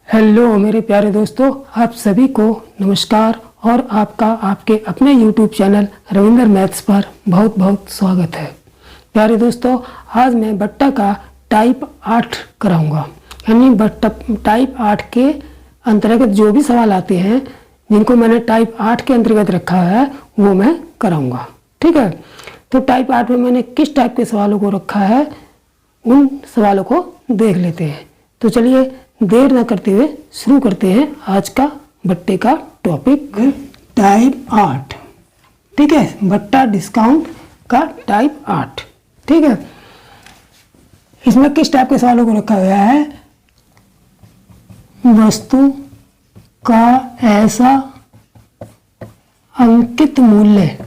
Hello मेरे प्यारे दोस्तों, आप सभी को नमस्कार और आपका आपके अपने YouTube चैनल रविंद्र मैथ्स पर बहुत बहुत स्वागत है। प्यारे दोस्तों, आज मैं बट्टा का टाइप 8 कराऊंगा। यानी बट्टा टाइप 8 के अंतर्गत जो भी सवाल आते हैं जिनको मैंने टाइप 8 के अंतर्गत रखा है वो मैं कराऊंगा। ठीक है, तो टाइप 8 में मैंने किस टाइप के सवालों को रखा है उन सवालों को देख लेते हैं। तो चलिए देर न करते हुए शुरू करते हैं आज का बट्टे का टॉपिक, टाइप 8। ठीक है, बट्टा डिस्काउंट का टाइप 8। ठीक है, इसमें किस टाइप के सवालों को रखा गया है? वस्तु का ऐसा अंकित मूल्य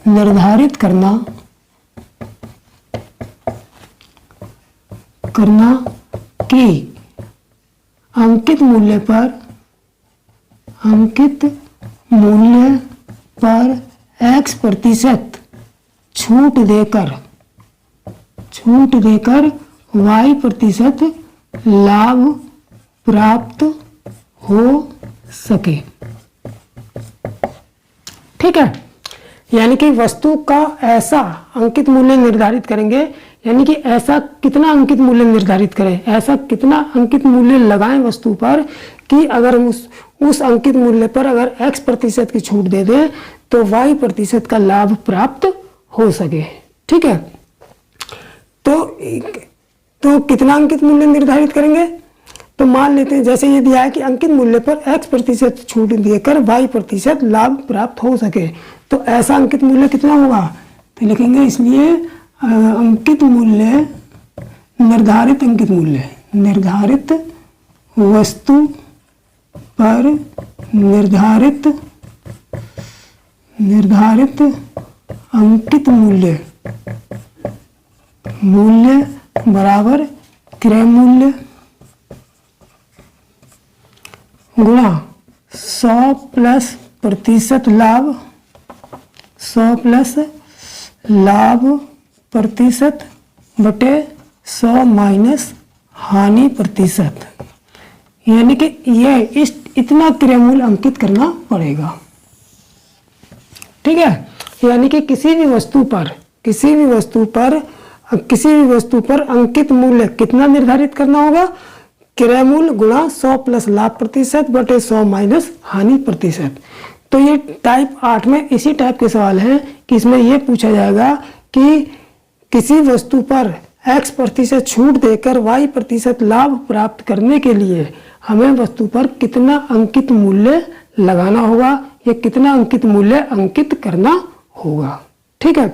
निर्धारित करना कि अंकित मूल्य पर x% छूट देकर y% लाभ प्राप्त हो सके। ठीक है, यानी कि वस्तु का ऐसा अंकित मूल्य निर्धारित करेंगे, यानी कि ऐसा कितना अंकित मूल्य निर्धारित करें, ऐसा कितना अंकित मूल्य लगाएं वस्तु पर कि अगर हम उस अंकित मूल्य पर अगर x% की छूट दे दें तो y% का लाभ प्राप्त हो सके। ठीक है, तो कितना अंकित मूल्य निर्धारित करेंगे? तो मान लेते हैं जैसे ये दिया है कि अंकित मूल्य पर x% छूट देकर y% लाभ प्राप्त हो सके, तो ऐसा अंकित मूल्य कितना होगा? तो लिखेंगे इसलिए अंकित मूल्य निर्धारित वस्तु पर निर्धारित अंकित मूल्य बराबर क्रय मूल्य गुणा 100 प्लस प्रतिशत लाभ प्रतिशत बटे 100 माइनस हानि प्रतिशत। यानी कि ये इतना क्रय मूल्य अंकित करना पड़ेगा। ठीक है, यानी कि किसी भी वस्तु पर अंकित मूल्य कितना निर्धारित करना होगा? क्रय मूल्य गुणा 100 प्लस लाभ प्रतिशत बटे 100 माइनस हानि प्रतिशत। तो ये टाइप 8 में इसी टाइप के सवाल हैं कि इसमें यह पूछा जाएगा कि किसी वस्तु पर x% छूट देकर y% लाभ प्राप्त करने के लिए हमें वस्तु पर कितना अंकित मूल्य लगाना होगा या कितना अंकित मूल्य अंकित करना होगा। ठीक है,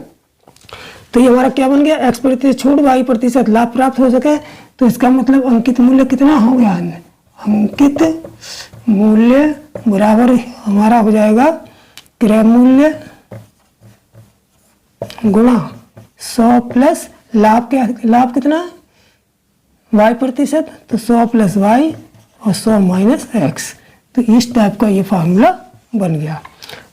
तो ये हमारा क्या बन गया? x% छूट y% लाभ प्राप्त हो सके, तो इसका मतलब अंकित मूल्य कितना हो गया? अंकित मूल्य बराबर हमारा हो जाएगा क्रय मूल्य गुणा 100 प्लस लाभ कितना? y%, तो 100 प्लस y और 100 माइनस x। तो इस टाइप का ये फार्मूला बन गया।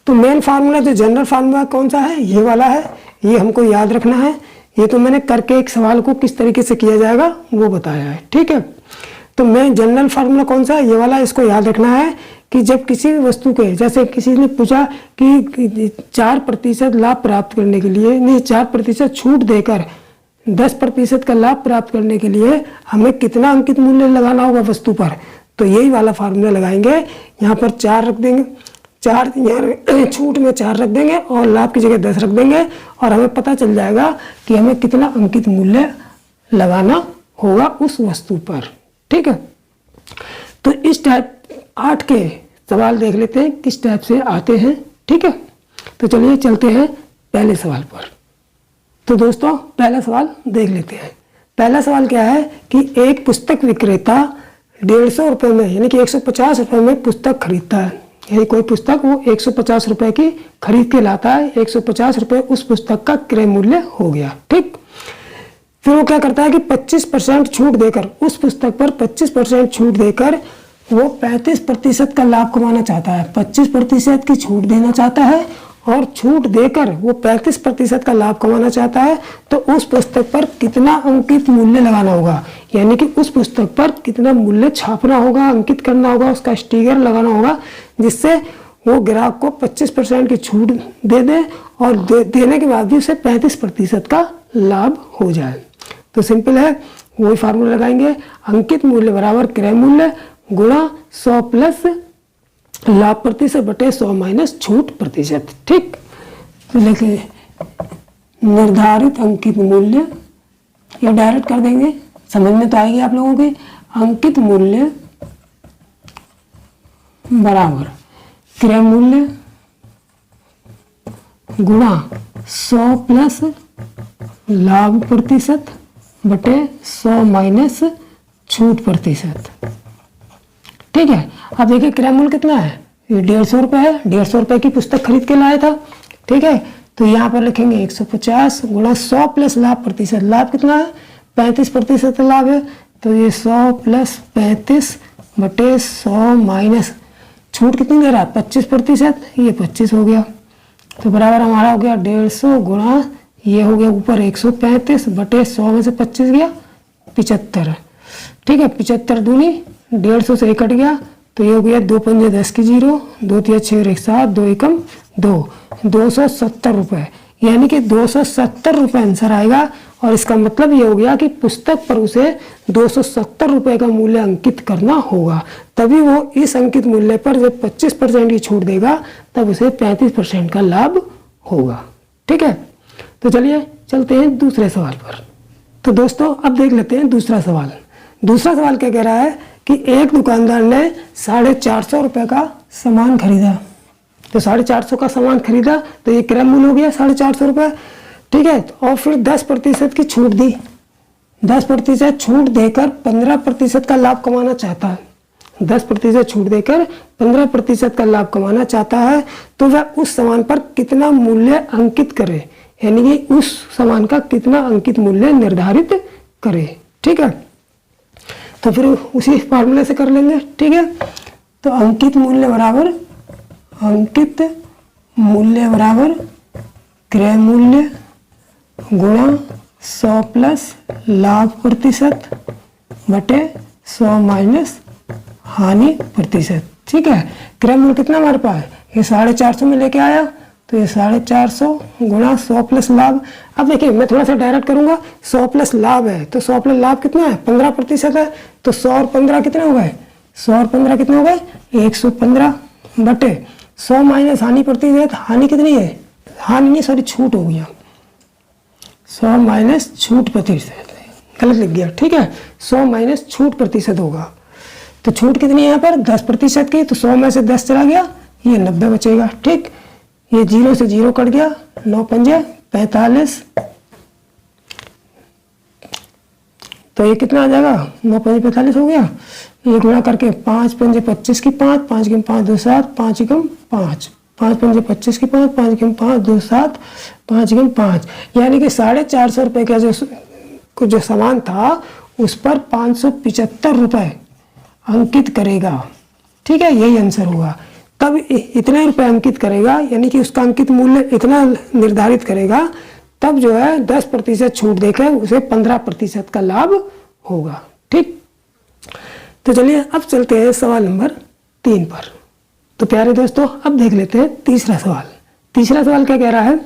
तो मेन फार्मूला जो जनरल फार्मूला कौन सा है? ये वाला है, ये हमको याद रखना है। ये तो मैंने करके एक सवाल को किस तरीके से किया जाएगा वो बताया है। ठीक है, तो मैं जनरल फार्मूला कौन सा है? ये वाला, इसको याद रखना है कि जब किसी भी वस्तु के, जैसे किसी ने पूछा कि 4% लाभ प्राप्त करने के लिए, नहीं 4% छूट देकर 10% का लाभ प्राप्त करने के लिए हमें कितना अंकित मूल्य लगाना होगा वस्तु पर, तो यही वाला फार्मूला लगाएंगे। यहाँ पर 4 रख देंगे, 4 छूट में 4 रख देंगे और लाभ की जगह 10 रख देंगे और हमें पता चल जाएगा कि हमें कितना अंकित मूल्य लगाना होगा उस वस्तु पर। ठीक है, तो इस टाइप 8 के सवाल देख लेते हैं किस टाइप से आते हैं। ठीक है, तो चलिए चलते हैं पहले सवाल पर। तो दोस्तों पहला सवाल देख लेते हैं। पहला सवाल क्या है कि एक पुस्तक विक्रेता 150 रुपये में, यानी कि 150 रुपये में पुस्तक खरीदता है। यानी कोई पुस्तक वो 150 रुपये की खरीद के लाता है, 150 रुपये उस पुस्तक का क्रय मूल्य हो गया। ठीक, फिर वो क्या करता है कि 25% छूट देकर, उस पुस्तक पर 25% छूट देकर वो 35% का लाभ कमाना चाहता है, 25% की छूट देना चाहता है और छूट देकर वो 35% का लाभ कमाना चाहता है, तो उस पुस्तक पर कितना अंकित मूल्य लगाना होगा, यानी कि उस पुस्तक पर कितना मूल्य छापना होगा, अंकित करना होगा, उसका स्टिकर लगाना होगा, जिससे वो ग्राहक को 25% की छूट दे दे और देने के बाद भी उसे 35% का लाभ हो जाए। तो सिंपल है, वही फार्मूला लगाएंगे, अंकित मूल्य बराबर क्रय मूल्य गुणा 100 प्लस लाभ प्रतिशत बटे 100 माइनस छूट प्रतिशत। ठीक, तो देखिए निर्धारित अंकित मूल्य, या डायरेक्ट कर देंगे, समझ में तो आएगी आप लोगों के। अंकित मूल्य बराबर क्रय मूल्य गुणा 100 प्लस लाभ प्रतिशत बटे 100 माइनस छूट प्रतिशत। ठीक है, अब देखिए क्रय मूल्य कितना है, ये 150 रुपये है, 150 रुपये की पुस्तक खरीद के लाया था। ठीक है, तो यहाँ पर लिखेंगे 150 गुणा 100 प्लस लाभ प्रतिशत, लाभ कितना है 35% लाभ है, तो ये 100 प्लस 35 बटे 100 माइनस छूट कितनी दे रहा है 25%, ये 25 हो गया, तो बराबर हमारा हो गया 150 गुणा ये हो गया ऊपर 135 बटे 100 में से 25 गया 75। ठीक है, 75 दूनी 150 से 1 कट गया, तो ये हो गया 2 पंजे 10 की 0, 2 तिया 6 और 1 7, 2 एकम 2, 270 रुपये, यानी कि 270 रुपये आंसर आएगा। और इसका मतलब ये हो गया कि पुस्तक पर उसे 270 रुपये का मूल्य अंकित करना होगा, तभी वो इस अंकित मूल्य पर जब 25% की छूट देगा तब उसे 35% का लाभ होगा। ठीक है, तो चलिए चलते हैं दूसरे सवाल पर। तो दोस्तों अब देख लेते हैं दूसरा सवाल। दूसरा सवाल क्या कह रहा है कि एक दुकानदार ने 450 रुपये का सामान खरीदा, तो 450 का सामान खरीदा, तो ये क्रय मूल्य हो गया 450 रुपये। ठीक है, और फिर 10% की छूट दी, 10% छूट देकर 15% का लाभ कमाना चाहता है, 10% छूट देकर 15% का लाभ कमाना चाहता है, तो वह उस सामान पर कितना मूल्य अंकित करे, यानी कि उस सामान का कितना अंकित मूल्य निर्धारित करे। ठीक है, तो फिर उसी फार्मूले से कर लेंगे। ठीक है, तो अंकित मूल्य बराबर क्रय मूल्य गुणा 100 प्लस लाभ प्रतिशत बटे 100 माइनस हानि प्रतिशत। ठीक है, क्रय मूल्य कितना हमारे पास, ये 450 में लेके आया, तो ये 450 गुणा 100 प्लस लाभ। अब देखिए मैं थोड़ा सा डायरेक्ट करूंगा, 100 प्लस लाभ है, तो 100 प्लस लाभ कितना है 15% है, तो 100 और 15 कितने हो गए, 100 और 15 कितने हो गए 115 बटे 100 माइनस हानि प्रतिशत, हानि कितनी है, हानि नहीं सॉरी छूट हो गया, 100 माइनस छूट प्रतिशत, गलत लिख गया। ठीक है, 100 माइनस छूट प्रतिशत होगा, तो छूट कितनी है यहाँ पर 10% की, तो 100 में से 10 चला गया, ये 90 बचेगा। ठीक, ये 0 से 0 कट गया, 9 पंजे 45, तो ये कितना आ जाएगा 9 पंजे 45 हो गया, ये गुणा करके 5 पंजे 25 की 5, 5 गेम 5 2 7, 5 एकम 5, 5 पंजे 25 की 5, 5 गेम 5 2 7, 5 गेम 5, यानी कि 450 रुपये का जो सामान था उस पर 575 रुपये अंकित करेगा। ठीक है, यही आंसर होगा। तब इतने रुपए अंकित करेगा, यानी कि उसका अंकित मूल्य इतना निर्धारित करेगा, तब जो है 10% छूट देकर उसे 15% का लाभ होगा। ठीक, तो चलिए अब चलते हैं सवाल नंबर 3 पर। तो प्यारे दोस्तों अब देख लेते हैं तीसरा सवाल। तीसरा सवाल क्या कह रहा है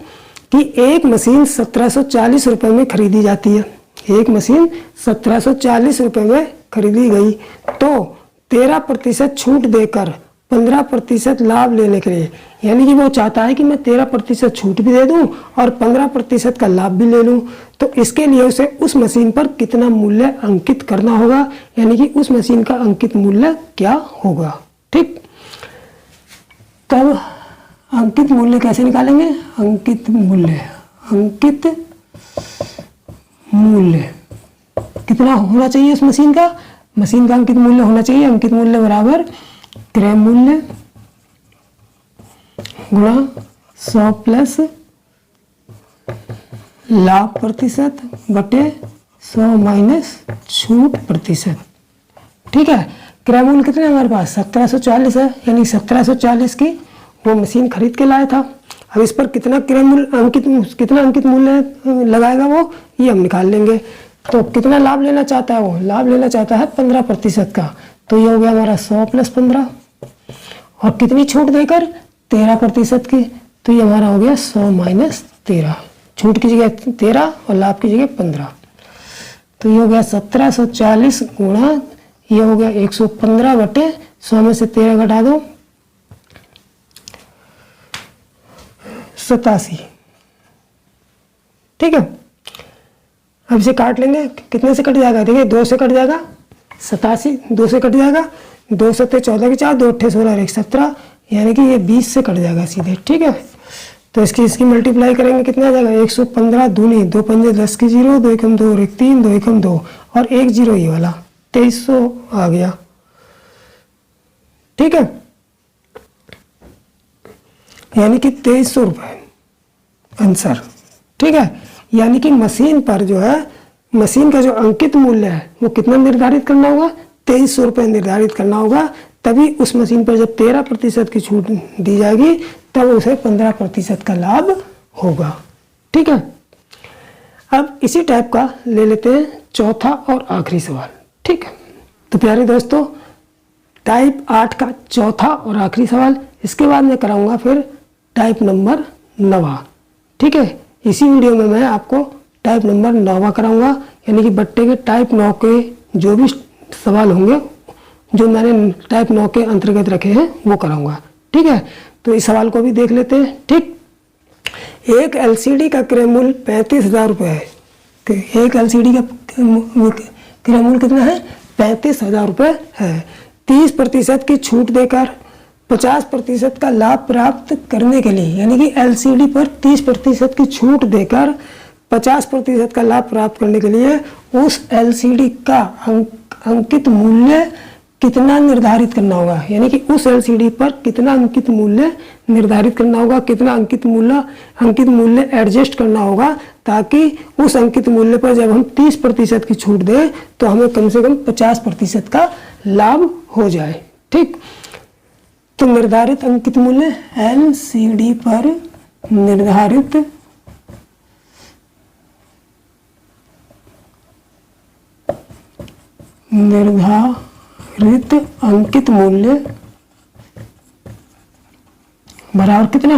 कि एक मशीन 1740 रुपये में खरीदी जाती है, एक मशीन 1740 रुपये में खरीदी गई, तो 13% छूट देकर 15% लाभ लेने के लिए, यानी कि वो चाहता है कि मैं 13% छूट भी दे दूं और 15% का लाभ भी ले लूं, तो इसके लिए उसे उस मशीन पर कितना मूल्य अंकित करना होगा, यानी कि उस मशीन का अंकित मूल्य क्या होगा। ठीक, तब अंकित मूल्य कैसे निकालेंगे, अंकित मूल्य कितना होना चाहिए उस मशीन का, मशीन का अंकित मूल्य होना चाहिए, अंकित मूल्य बराबर क्रय मूल्य गुणा 100 प्लस लाभ प्रतिशत बटे 100 माइनस छूट प्रतिशत। ठीक है, क्रय मूल्य कितने हमारे पास 1740 है, यानी 1740 की वो मशीन खरीद के लाया था। अब इस पर कितना अंकित मूल्य लगाएगा वो ये हम निकाल लेंगे। तो कितना लाभ लेना चाहता है वो, लाभ लेना चाहता है 15% का, तो ये हो गया हमारा 100 + 15, और कितनी छूट देकर 13% की, तो ये हमारा हो गया 100 - 13, छूट की जगह 13 और लाभ की जगह 15, तो ये हो गया 1740 गुणा ये हो गया 115/100 में से 13 घटा दो 87। ठीक है, अब इसे काट लेंगे, कितने से कट जाएगा, देखिए 2 से कट जाएगा 87, 2 से कट जाएगा 2 7 14 की 4, 2 8 16 और 1 17, यानी कि ये 20 से कट जाएगा सीधे। ठीक है, तो इसकी मल्टीप्लाई करेंगे, कितना आ जाएगा 115 दूनी 2 पंजे 10 की 0, 2 एकम 2 और 1 3, 2 एकम 2 और 1 0 ये वाला 2300 आ गया। ठीक है, यानी कि 2300 रुपये आंसर। ठीक है, यानी कि मशीन पर जो है, मशीन का जो अंकित मूल्य है वो कितना निर्धारित करना होगा, 2300 रुपये निर्धारित करना होगा, तभी उस मशीन पर जब 13% की छूट दी जाएगी तब उसे 15% का लाभ होगा। ठीक है, अब इसी टाइप का ले लेते हैं चौथा और आखिरी सवाल। ठीक है, तो प्यारे दोस्तों टाइप 8 का चौथा और आखिरी सवाल, इसके बाद मैं कराऊंगा फिर टाइप नंबर 9। ठीक है, इसी वीडियो में मैं आपको टाइप नंबर 9 कराऊंगा, यानी कि बट्टे के टाइप 9 के जो भी सवाल होंगे जो मैंने टाइप 9 के अंतर्गत रखे हैं वो कराऊंगा। ठीक है, तो इस सवाल को भी देख लेते हैं। ठीक, एक एलसीडी का क्रय मूल्य 35,000 रुपये है। एक एलसीडी का क्रय मूल्य कितना है, 35,000 रुपये है। 30% की छूट देकर 50% का लाभ प्राप्त करने के लिए, यानी कि एलसीडी पर 30% की छूट देकर 50% का लाभ प्राप्त करने के लिए उस एलसीडी का अंकित मूल्य कितना निर्धारित करना होगा, यानी कि उस एलसीडी पर कितना अंकित मूल्य निर्धारित करना होगा, कितना अंकित मूल्य एडजस्ट करना होगा, ताकि उस अंकित मूल्य पर जब हम 30% की छूट दें तो हमें कम से कम 50% का लाभ हो जाए। ठीक, तो निर्धारित अंकित मूल्य एलसीडी पर निर्धारित अंकित मूल्य बराबर कितना,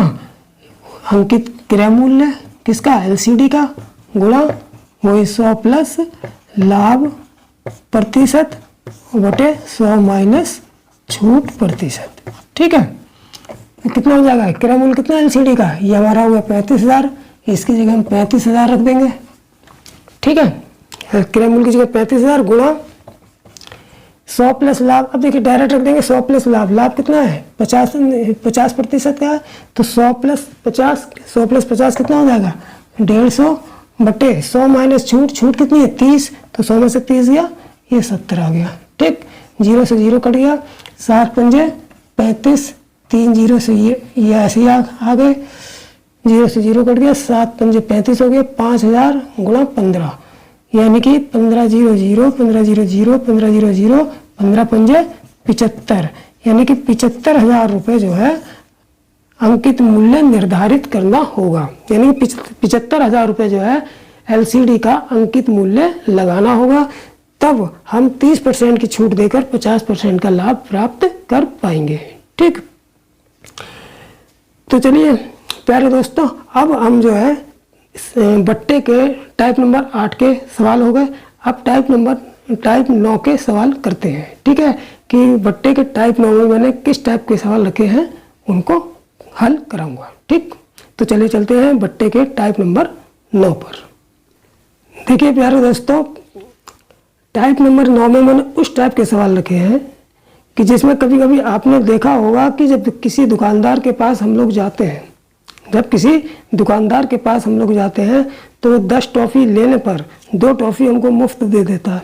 अंकित क्रय मूल्य किसका, एलसीडी का, गुणा वही 100 प्लस लाभ प्रतिशत बटे 100 माइनस छूट प्रतिशत। ठीक है, कितना हो जाएगा, क्रय मूल्य कितना एलसीडी का, ये हमारा हुआ 35,000, इसकी जगह हम 35,000 रख देंगे। ठीक है, क्रय मूल्य की जगह 35,000 गुणा 100 प्लस लाभ, अब देखिए डायरेक्ट रख देंगे 100 प्लस लाभ, लाभ कितना है 50% का है, तो 100 प्लस 50 कितना हो जाएगा 150 बटे 100 माइनस छूट कितनी है 30, तो 100 में से 30 गया, ये 70 आ गया। ठीक, 0 से 0 कट गया, 7 पंजे 35, 3 0 से ये ऐसे ही आ गए, 0 से 0 कट गया, 7 पंजे 35 हो गए, 5000 गुणा 15, यानी कि 15 0 0 15 0 0 15 0 0 15 पंजे 75, यानी कि 75,000 रुपये जो है अंकित मूल्य निर्धारित करना होगा, यानी कि 75,000 रुपये जो है एलसीडी का अंकित मूल्य लगाना होगा, तब हम 30% की छूट देकर 50% का लाभ प्राप्त कर पाएंगे। ठीक, तो चलिए प्यारे दोस्तों, अब हम जो है बट्टे के टाइप नंबर 8 के सवाल हो गए, अब टाइप 9 के सवाल करते हैं। ठीक है, कि बट्टे के टाइप 9 में मैंने किस टाइप के सवाल रखे हैं उनको हल कराऊंगा। ठीक, तो चलिए चलते हैं बट्टे के टाइप नंबर 9 पर। देखिए प्यारे दोस्तों, टाइप नंबर 9 में मैंने उस टाइप के सवाल रखे हैं कि जिसमें कभी कभी आपने देखा होगा कि जब किसी दुकानदार के पास हम लोग जाते हैं, तो वो 10 टॉफ़ी लेने पर 2 टॉफ़ी हमको मुफ्त दे देता है,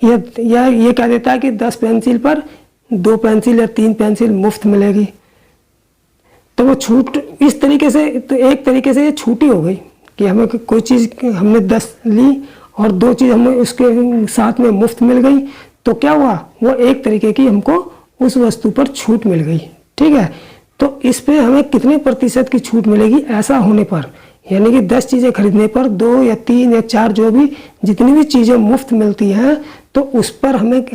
या ये कह देता है कि 10 पेंसिल पर 2 पेंसिल या 3 पेंसिल मुफ्त मिलेगी। तो वो छूट इस तरीके से, तो एक तरीके से ये छूटी हो गई कि हमें कोई चीज़ हमने 10 ली और 2 चीज़ हमें उसके साथ में मुफ्त मिल गई, तो क्या हुआ, वो एक तरीके की हमको उस वस्तु पर छूट मिल गई। ठीक है, तो इस पे हमें कितने प्रतिशत की छूट मिलेगी ऐसा होने पर, यानी कि 10 चीज़ें खरीदने पर 2 या 3 या 4 जो भी जितनी भी चीज़ें मुफ्त मिलती हैं, तो उस पर हमें,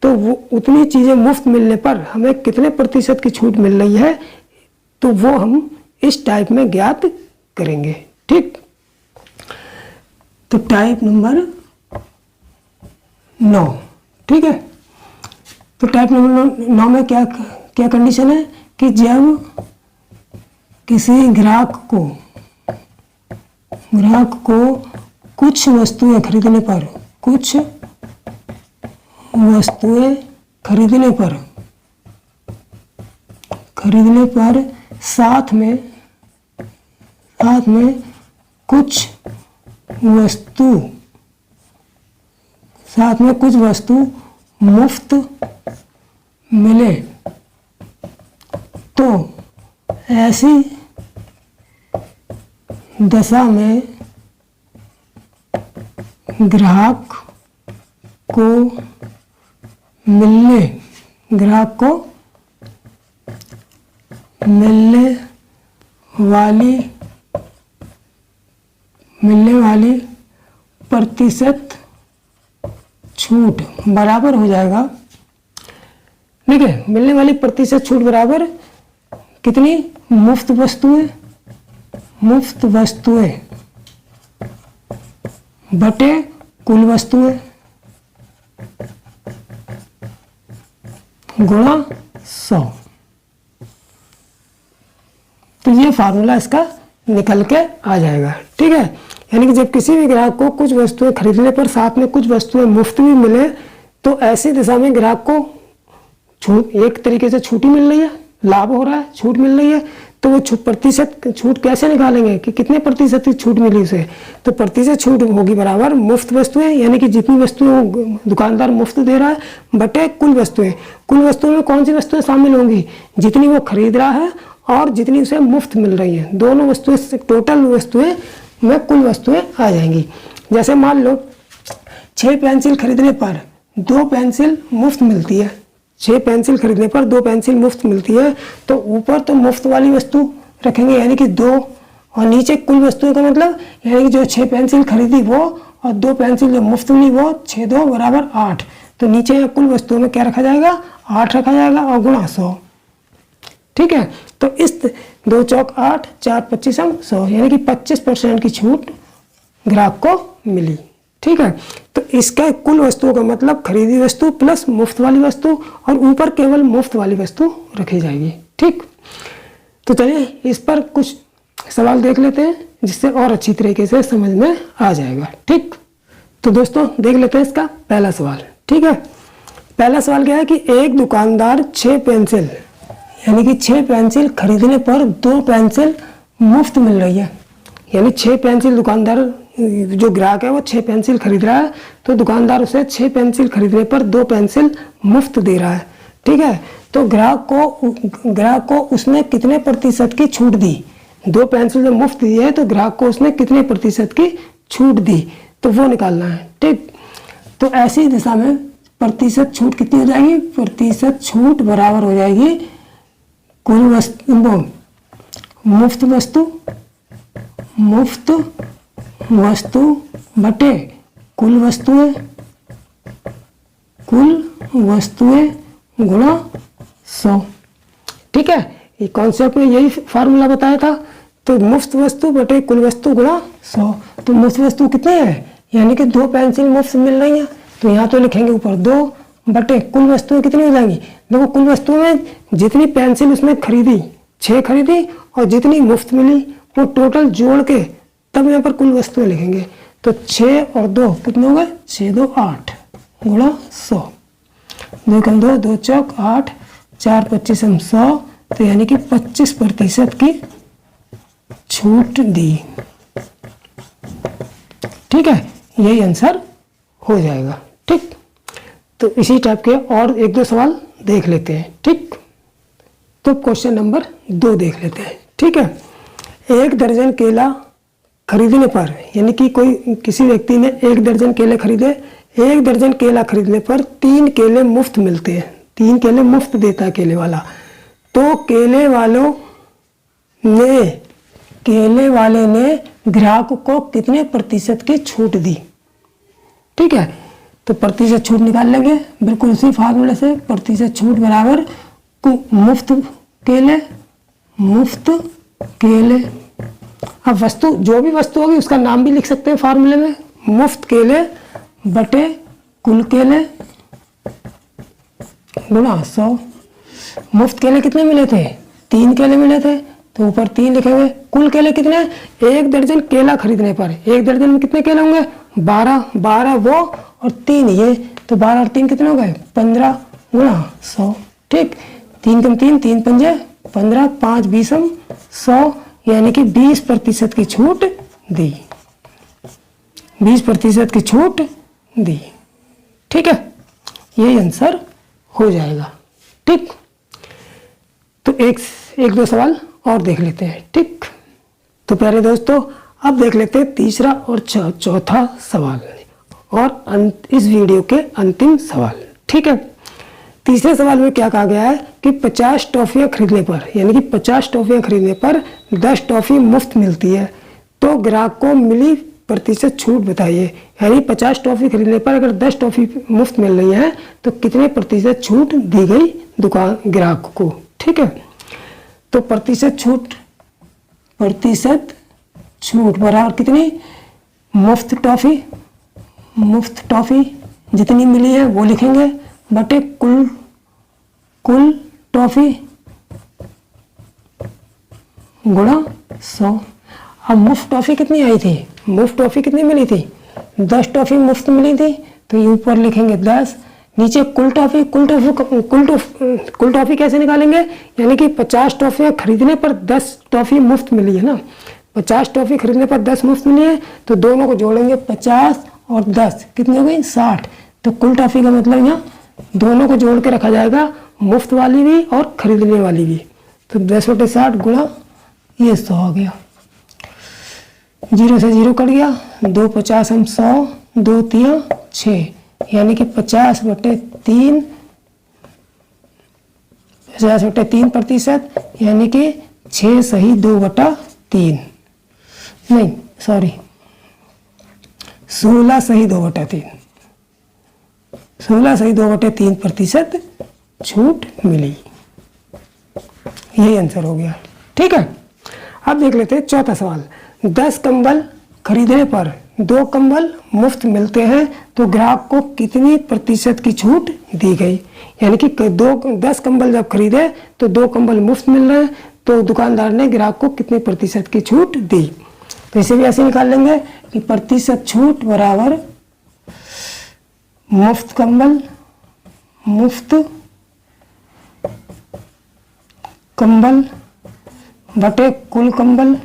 तो वो उतनी चीज़ें मुफ्त मिलने पर हमें कितने प्रतिशत की छूट मिल रही है, तो वो हम इस टाइप में ज्ञात करेंगे। ठीक, तो टाइप नंबर 9। ठीक है, तो टाइप नंबर 9 में क्या क्या कंडीशन है कि जब किसी ग्राहक को कुछ वस्तुएं खरीदने पर, कुछ वस्तुएं खरीदने पर साथ में कुछ वस्तु मुफ्त मिले, तो ऐसी दशा में ग्राहक को मिलने वाली प्रतिशत छूट बराबर हो जाएगा। ठीक है, मिलने वाली प्रतिशत छूट बराबर कितनी, मुफ्त वस्तुएं बटे कुल वस्तुएं गुणा 100। तो ये फार्मूला इसका निकल के आ जाएगा। ठीक है, यानी कि जब किसी भी ग्राहक को कुछ वस्तुएं खरीदने पर साथ में कुछ वस्तुएं मुफ्त भी मिले, तो ऐसी दिशा में ग्राहक को छूट, एक तरीके से छूट ही मिल रही है, लाभ हो रहा है, छूट मिल रही है। तो वो प्रतिशत छूट कैसे निकालेंगे कि कितने प्रतिशत की छूट मिली उसे, तो प्रतिशत छूट होगी बराबर मुफ्त वस्तुएं, यानी कि जितनी वस्तुएं दुकानदार मुफ्त दे रहा है बटे कुल वस्तुएं। कुल वस्तुओं में कौन सी वस्तुएं शामिल होंगी, जितनी वो खरीद रहा है और जितनी उसे मुफ्त मिल रही है, दोनों वस्तुएं, टोटल वस्तुएं में कुल वस्तुएं आ जाएंगी। जैसे मान लो 6 पेंसिल खरीदने पर 2 पेंसिल मुफ्त मिलती है, 6 पेंसिल खरीदने पर 2 पेंसिल मुफ्त मिलती है, तो ऊपर तो मुफ्त वाली वस्तु रखेंगे यानी कि 2, और नीचे कुल वस्तुओं का मतलब यानी कि जो 6 पेंसिल खरीदी वो और 2 पेंसिल जो मुफ्त मिली वो, 6 2 बराबर 8। तो नीचे कुल वस्तुओं में क्या रखा जाएगा, 8 रखा जाएगा और गुणा 100। ठीक है, तो इस 2 चौक 8, 4 25 100, यानी कि 25% की छूट ग्राहक को मिली। ठीक है, तो इसका कुल वस्तुओं का मतलब खरीदी वस्तु प्लस मुफ्त वाली वस्तु, और ऊपर केवल मुफ्त वाली वस्तु रखी जाएगी। ठीक, तो चलिए इस पर कुछ सवाल देख लेते हैं जिससे और अच्छी तरीके से समझ में आ जाएगा। ठीक, तो दोस्तों देख लेते हैं इसका पहला सवाल। ठीक है, पहला सवाल क्या है कि एक दुकानदार 6 पेंसिल यानी कि 6 पेंसिल खरीदने पर 2 पेंसिल मुफ्त मिल रही है, यानी 6 पेंसिल दुकानदार, जो ग्राहक है वो 6 पेंसिल खरीद रहा है, तो दुकानदार उसे 6 पेंसिल खरीदने पर 2 पेंसिल मुफ्त दे रहा है। ठीक है, तो ग्राहक को उसने कितने प्रतिशत की छूट दी, 2 पेंसिल जो मुफ्त दी है तो ग्राहक को उसने कितने प्रतिशत की छूट दी, तो वो निकालना है। ठीक, तो ऐसी दिशा में प्रतिशत छूट कितनी हो जाएगी, प्रतिशत छूट बराबर हो जाएगी कुल वस्तु, मुफ्त वस्तु बटे कुल वस्तुएं गुणा 100। ठीक है, ये कॉन्सेप्ट में यही फार्मूला बताया था। तो मुफ्त वस्तु बटे कुल वस्तु गुणा 100, तो मुफ्त वस्तु कितनी है, यानी कि 2 पेंसिल मुफ्त मिल रही है, तो यहाँ तो लिखेंगे ऊपर 2 बटे कुल वस्तुएं कितनी हो जाएंगी। देखो कुल वस्तुओं में जितनी पेंसिल उसने खरीदी, 6 खरीदी और जितनी मुफ्त मिली, वो टोटल जोड़ के तब यहाँ पर कुल वस्तुएं लिखेंगे। तो 6 और 2 कितने हो गए, 6 2 8 गुणा 100, 2 कम 2, 2 चौक 8, 4 25 100, तो यानी कि 25% की छूट दी। ठीक है, यही आंसर हो जाएगा। ठीक, तो इसी टाइप के और 1-2 सवाल देख लेते हैं। ठीक, तो क्वेश्चन नंबर 2 देख लेते हैं। ठीक है, 1 दर्जन केला खरीदने पर, यानी कि किसी व्यक्ति ने 1 दर्जन केले खरीदे, 1 दर्जन केला खरीदने पर 3 केले मुफ्त मिलते हैं, 3 केले मुफ्त देता है केले वाला, तो केले वालों ने केले वाले ने ग्राहक को कितने प्रतिशत की छूट दी। ठीक है, तो प्रतिशत छूट निकाल लेंगे बिल्कुल उसी फार्मूले से। प्रतिशत छूट बराबर मुफ्त केले। अब वस्तु, जो भी वस्तु होगी उसका नाम भी लिख सकते हैं फार्मूले में, मुफ्त केले बटे कुल केले गुणा 100। मुफ्त केले कितने मिले थे? 3 केले मिले थे, तो ऊपर 3 लिखेंगे। कुल केले कितने? 1 दर्जन केला खरीदने पर 1 दर्जन में कितने केले होंगे? 12 वो और 3 ये, तो 12 और 3 कितने हो गए? 15 गुणा 100। ठीक, 3 कम 3, 3 पंजे 15, 5 20 100, यानी कि 20% की छूट दी। 20% की छूट दी। ठीक है, यही आंसर हो जाएगा। ठीक, तो एक दो सवाल और देख लेते हैं। ठीक, तो प्यारे दोस्तों अब देख लेते हैं तीसरा और चौथा सवाल और इस वीडियो के अंतिम सवाल। ठीक है, तीसरे सवाल में क्या कहा गया है कि 50 टॉफियां खरीदने पर, यानी कि 50 टॉफियां खरीदने पर 10 टॉफी मुफ्त मिलती है, तो ग्राहक को मिली प्रतिशत छूट बताइए। यानी 50 टॉफी खरीदने पर अगर 10 टॉफी मुफ्त मिल रही है तो कितने प्रतिशत छूट दी गई दुकान ग्राहक को। ठीक है, तो प्रतिशत छूट बराबर कितनी? मुफ्त टॉफी जितनी मिली है वो लिखेंगे बटे कुल टॉफी गुणा 100। अब मुफ्त टॉफी कितनी आई थी? मुफ्त टॉफी कितनी मिली थी? 10 टॉफी मुफ्त मिली थी, तो ये ऊपर लिखेंगे 10, नीचे कुल टॉफी कैसे निकालेंगे? यानी कि 50 टॉफियां खरीदने पर 10 टॉफी मुफ्त मिली है ना। 50 टॉफी खरीदने पर 10 मुफ्त मिली है, तो दोनों को जोड़ेंगे 50 और 10 कितनी हो गई? 60। तो कुल टॉफी का मतलब यहाँ दोनों को जोड़ के रखा जाएगा, मुफ्त वाली भी और खरीदने वाली भी। तो 10/60 गुणा ये 100 हो गया, 0 से 0 कट गया, 2 50 हम 100, 2 3 6, यानी कि 50/3 50/3%, यानी कि 6 सही 2/3, नहीं सॉरी 16 सही 2/3, 16 सही 2/3% छूट मिली। यही आंसर हो गया। ठीक है, अब देख लेते हैं चौथा सवाल। 10 कंबल खरीदने पर 2 कंबल मुफ्त मिलते हैं, तो ग्राहक को कितनी प्रतिशत की छूट दी गई। यानी कि 10 कंबल जब खरीदे तो 2 कंबल मुफ्त मिल रहे हैं, तो दुकानदार ने ग्राहक को कितने प्रतिशत की छूट दी। तो इसे भी ऐसे निकाल लेंगे कि प्रतिशत छूट बराबर मुफ्त कंबल बटे कुल कंबल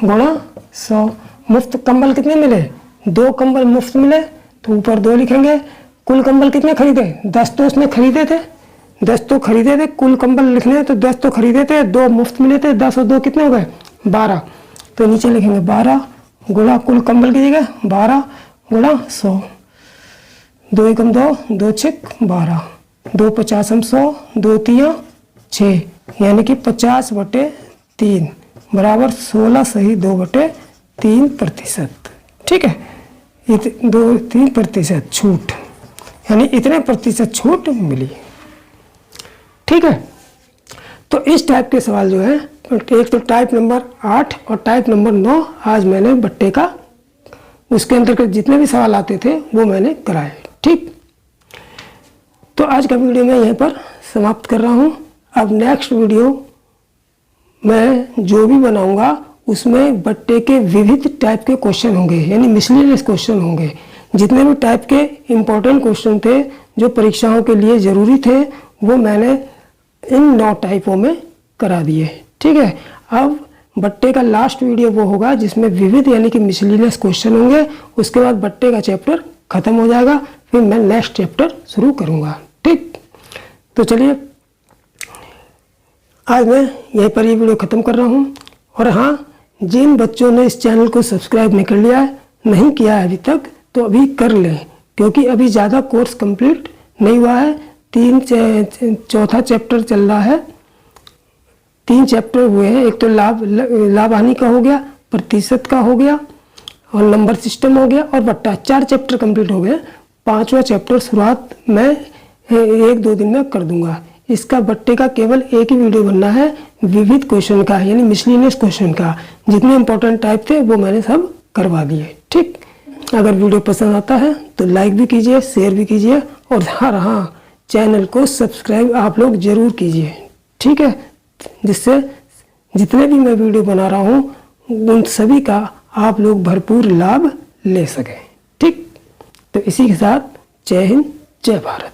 गुणा 100। मुफ्त कंबल कितने मिले? 2 कंबल मुफ्त मिले, तो ऊपर 2 लिखेंगे। कुल कंबल कितने खरीदे? 10 तो उसने खरीदे थे, 10 तो खरीदे थे। कुल कंबल लिखने तो 10 तो खरीदे थे, 2 मुफ्त मिले थे, 10 और 2 कितने हो गए? 12। तो नीचे लिखेंगे 12 गुणा कुल कंबल की जगह 12 गुणा 100, 2 एकम 2, 2 6 12, 2 50 हम 100, 2 3 6, यानी कि 50/3 बराबर 16 सही 2/3%। ठीक है, 3% छूट, यानी इतने प्रतिशत छूट मिली। ठीक है, तो इस टाइप के सवाल जो है, एक तो टाइप नंबर 8 और टाइप नंबर 9 आज मैंने बट्टे का, उसके अंतर्गत जितने भी सवाल आते थे वो मैंने कराए। ठीक, तो आज का वीडियो मैं यहीं पर समाप्त कर रहा हूँ। अब नेक्स्ट वीडियो मैं जो भी बनाऊंगा उसमें बट्टे के विविध टाइप के क्वेश्चन होंगे, यानी मिसलेनियस क्वेश्चन होंगे। जितने भी टाइप के इम्पोर्टेंट क्वेश्चन थे जो परीक्षाओं के लिए ज़रूरी थे वो मैंने इन 9 टाइपों में करा दिए। ठीक है, अब बट्टे का लास्ट वीडियो वो होगा जिसमें विविध यानी कि मिसलेनियस क्वेश्चन होंगे। उसके बाद बट्टे का चैप्टर खत्म हो जाएगा, फिर मैं नेक्स्ट चैप्टर शुरू करूँगा। ठीक, तो चलिए आज मैं यहीं पर ये वीडियो ख़त्म कर रहा हूँ। और हाँ, जिन बच्चों ने इस चैनल को सब्सक्राइब नहीं कर लिया है, नहीं किया है अभी तक, तो अभी कर लें, क्योंकि अभी ज़्यादा कोर्स कंप्लीट नहीं हुआ है। 3 चौथा चैप्टर चल रहा है 3 चैप्टर हुए हैं। एक तो लाभ हानि का हो गया, प्रतिशत का हो गया और नंबर सिस्टम हो गया और बट्टा। 4 चैप्टर कंप्लीट हो गए। 5वां चैप्टर शुरुआत मैं 1-2 दिन में कर दूंगा। इसका बट्टे का केवल एक ही वीडियो बनना है, विविध क्वेश्चन का, यानी मिसलिनियस क्वेश्चन का। जितने इंपॉर्टेंट टाइप थे वो मैंने सब करवा दिए। ठीक, अगर वीडियो पसंद आता है तो लाइक भी कीजिए, शेयर भी कीजिए और हाँ, चैनल को सब्सक्राइब आप लोग जरूर कीजिए। ठीक है, जिससे जितने भी मैं वीडियो बना रहा हूँ उन सभी का आप लोग भरपूर लाभ ले सकें। ठीक, तो इसी के साथ जय हिंद, जय भारत।